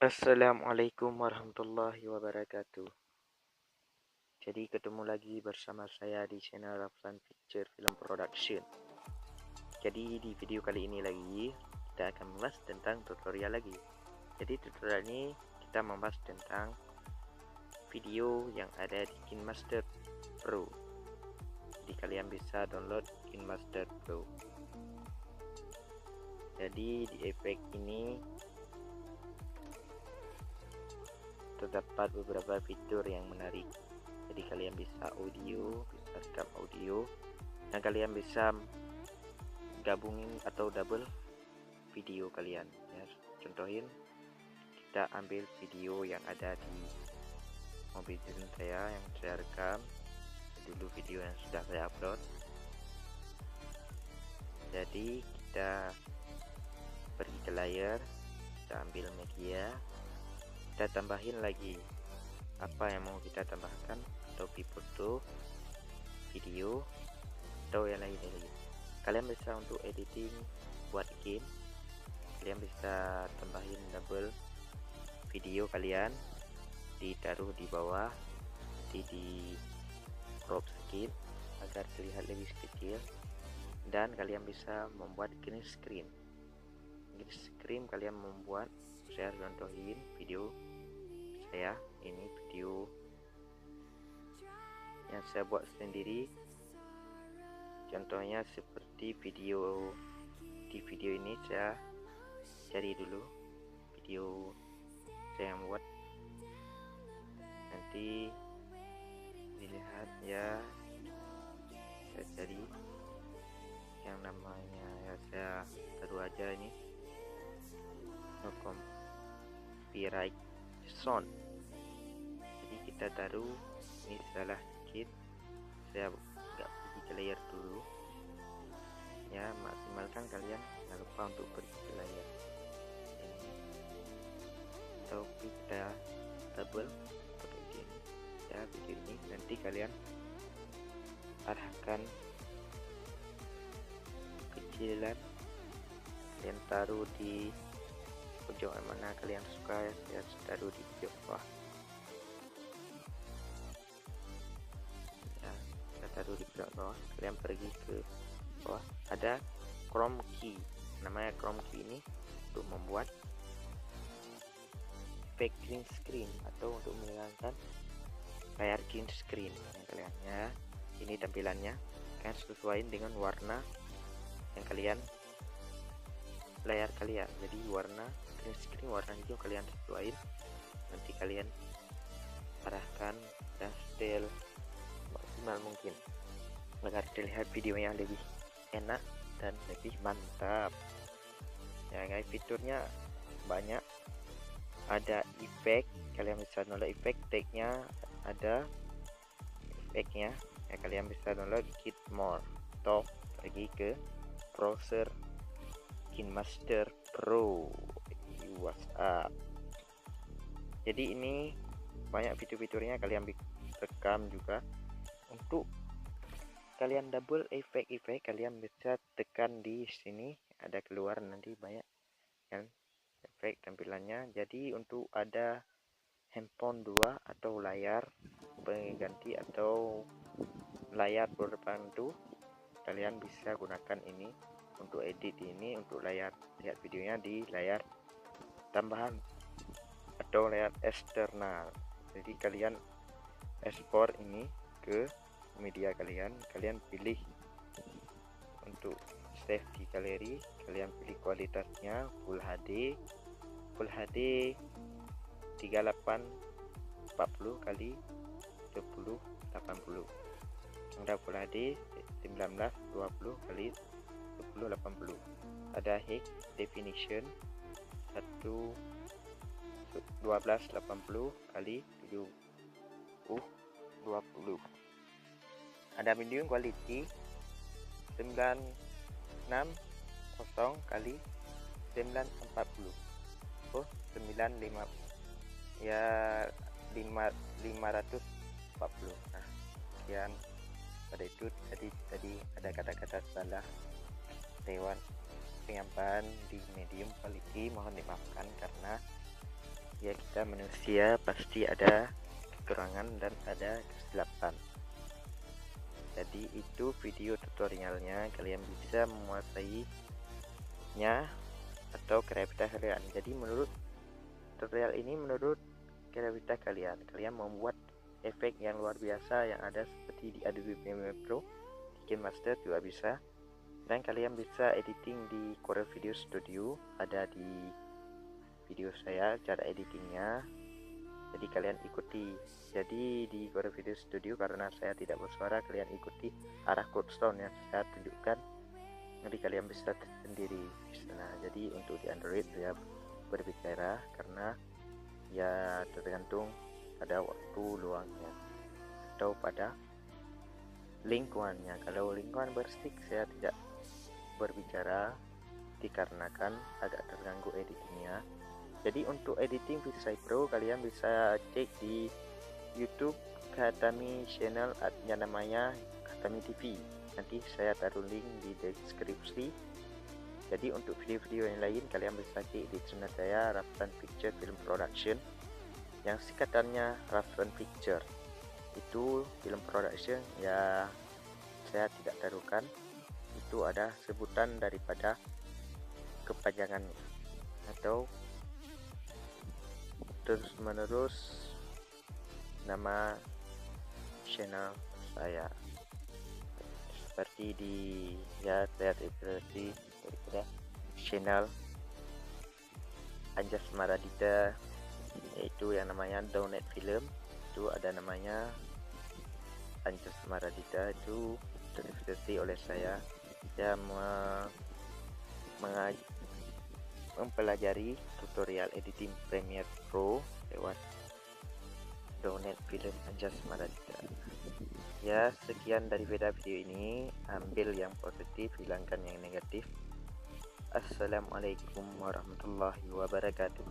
Assalamualaikum warahmatullahi wabarakatuh. Jadi ketemu lagi bersama saya di channel Raflan Picture Film Production. Jadi di video kali ini lagi kita akan membahas tentang tutorial lagi. Jadi tutorial ini kita membahas tentang video yang ada di KineMaster Pro. Jadi kalian bisa download KineMaster Pro. Jadi di efek ini terdapat beberapa fitur yang menarik. Jadi kalian bisa bisa rekam audio, dan kalian bisa gabungin atau double video kalian. Ya, contohin kita ambil video yang ada di mobil saya yang saya rekam dulu, video yang sudah saya upload. Jadi kita pergi ke layar, kita ambil media, kita tambahin lagi apa yang mau kita tambahkan, atau foto, video, atau yang lain lagi. Kalian bisa untuk editing buat game, kalian bisa tambahin double video kalian, ditaruh di bawah, di crop sedikit agar terlihat lebih kecil, dan kalian bisa membuat green screen. Kalian membuat, saya contohin video saya ini, video yang saya buat sendiri. Contohnya seperti video ini, saya cari dulu video saya yang buat, nanti dilihat ya, saya cari yang namanya ya, saya taruh aja ini no copyright sound. Jadi kita taruh ini, salah sedikit, saya nggak pergi ke layar dulu ya, maksimalkan kalian, jangan lupa untuk pergi ke layar ini, atau kita double pakai ini ya, video ini. Nanti kalian arahkan kecilan, kalian taruh di pojok mana kalian suka ya, saya taruh di pojok bawah ya, saya taruh di pojok bawah. Kalian pergi ke bawah, ada Chrome key, namanya Chrome key ini untuk membuat efek green screen atau untuk menghilangkan layar green screen yang kalian ya. Ini tampilannya, kalian sesuaikan dengan warna yang kalian layar kalian. Jadi warna green screen warna hijau kalian sesuaikan, nanti kalian arahkan dan setel maksimal mungkin agar terlihat videonya lebih enak dan lebih mantap ya guys. Fiturnya banyak, ada efek, kalian bisa download efek, tagnya ada efeknya ya, kalian bisa download Kit More atau pergi ke browser KineMaster Pro WhatsApp. Jadi ini banyak fitur-fiturnya, kalian rekam juga. Untuk kalian double efek kalian bisa tekan di sini, ada keluar nanti banyak kan efek tampilannya. Jadi untuk ada handphone 2 atau layar pengganti atau layar berdepan itu, kalian bisa gunakan ini untuk edit ini, untuk layar lihat videonya di layar tambahan atau layar eksternal. Jadi kalian ekspor ini ke media kalian pilih untuk save di galeri, kalian pilih kualitasnya Full HD 3840 kali 1080, ada Full HD 1920 kali 1080, ada high definition 1280 kali 720, ada medium quality 960 kali 940, 95 ya 540. Nah, sekian pada itu. Tadi ada kata-kata salah lewat penyampaian di medium quality, mohon dimaafkan karena Ya, kita manusia pasti ada kekurangan dan ada kesilapan. Jadi itu video tutorialnya, kalian bisa menguasainya atau kreativitas kalian. Jadi menurut tutorial ini, menurut kreativitas kalian membuat efek yang luar biasa yang ada seperti di Adobe Premiere Pro, di KineMaster juga bisa, dan kalian bisa editing di Corel Video Studio, ada di video saya cara editingnya. Jadi kalian ikuti. Jadi di Corel Video Studio, karena saya tidak bersuara, kalian ikuti arah coolstone yang saya tunjukkan, nanti kalian bisa sendiri di sana. Jadi untuk di Android ya berbicara, karena ya tergantung pada waktu luangnya atau pada lingkungannya. Kalau lingkungan bersih saya tidak berbicara dikarenakan agak terganggu editingnya. Jadi untuk editing Visay Pro kalian bisa cek di YouTube Khatami channel, yang namanya Khatami TV. Nanti saya taruh link di deskripsi. Jadi untuk video-video yang lain kalian bisa cek di channel saya, Rafran Picture Film Production, yang singkatannya Rafran Picture. Itu film production ya, saya tidak taruhkan, itu ada sebutan daripada kepanjangannya atau terus menerus nama channel saya, seperti di ya saya seperti daripada channel Anjas Maradita, yaitu yang namanya Download Film, itu ada namanya Anjas Maradita, itu terinspirasi oleh saya mempelajari tutorial editing Premiere Pro lewat Download Film Anjas Maradita. Ya, sekian dari video ini, ambil yang positif, hilangkan yang negatif. Assalamualaikum warahmatullahi wabarakatuh.